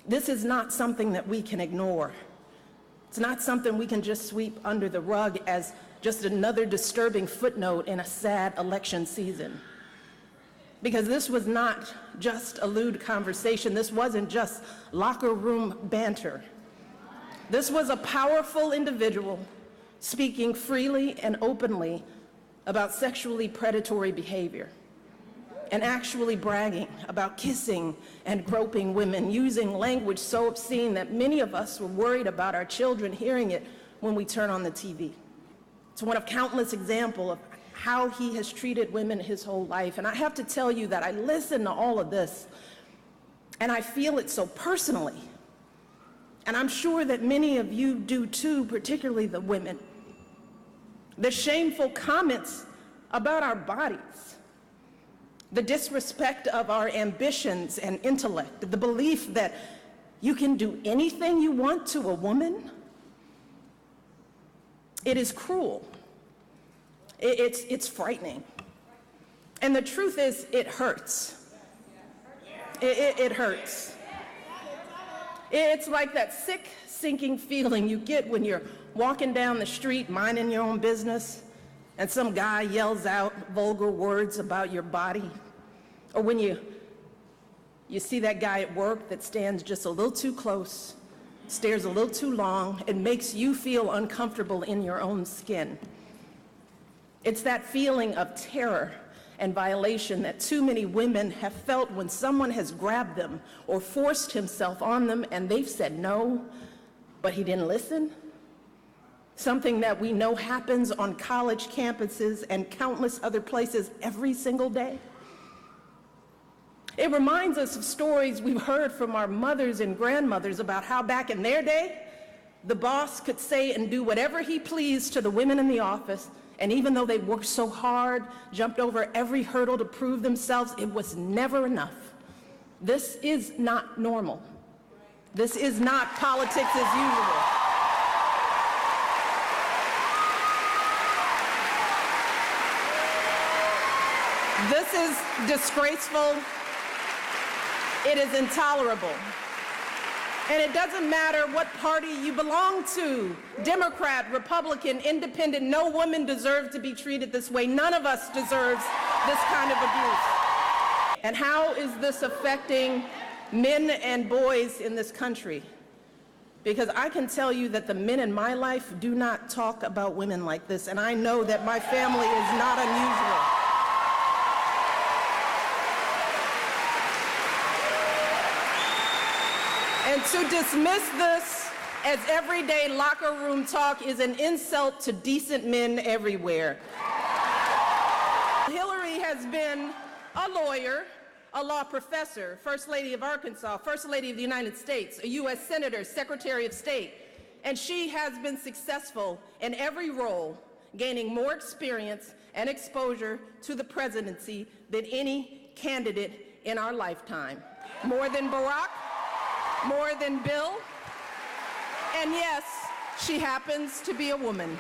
This is not something that we can ignore. It's not something we can just sweep under the rug as just another disturbing footnote in a sad election season. Because this was not just a lewd conversation. This wasn't just locker room banter. This was a powerful individual speaking freely and openly about sexually predatory behavior and actually bragging about kissing and groping women, using language so obscene that many of us were worried about our children hearing it when we turn on the TV. It's one of countless examples of how he has treated women his whole life. And I have to tell you that I listen to all of this and I feel it so personally. And I'm sure that many of you do too, particularly the women. The shameful comments about our bodies, the disrespect of our ambitions and intellect, the belief that you can do anything you want to a woman. It is cruel. It's frightening. And the truth is, it hurts. It hurts. It's like that sick, sinking feeling you get when you're walking down the street, minding your own business, and some guy yells out vulgar words about your body. Or when you see that guy at work that stands just a little too close, stares a little too long, and makes you feel uncomfortable in your own skin. It's that feeling of terror and violation that too many women have felt when someone has grabbed them or forced himself on them and they've said no, but he didn't listen. Something that we know happens on college campuses and countless other places every single day. It reminds us of stories we've heard from our mothers and grandmothers about how back in their day, the boss could say and do whatever he pleased to the women in the office, and even though they worked so hard, jumped over every hurdle to prove themselves, it was never enough. This is not normal. This is not politics as usual. This is disgraceful. It is intolerable. And it doesn't matter what party you belong to, Democrat, Republican, Independent, no woman deserves to be treated this way. None of us deserves this kind of abuse. And how is this affecting men and boys in this country? Because I can tell you that the men in my life do not talk about women like this, and I know that my family is not unusual. And to dismiss this as everyday locker room talk is an insult to decent men everywhere. Hillary has been a lawyer, a law professor, First Lady of Arkansas, First Lady of the United States, a U.S. Senator, Secretary of State, and she has been successful in every role, gaining more experience and exposure to the presidency than any candidate in our lifetime. More than Barack, more than Bill, and yes, she happens to be a woman.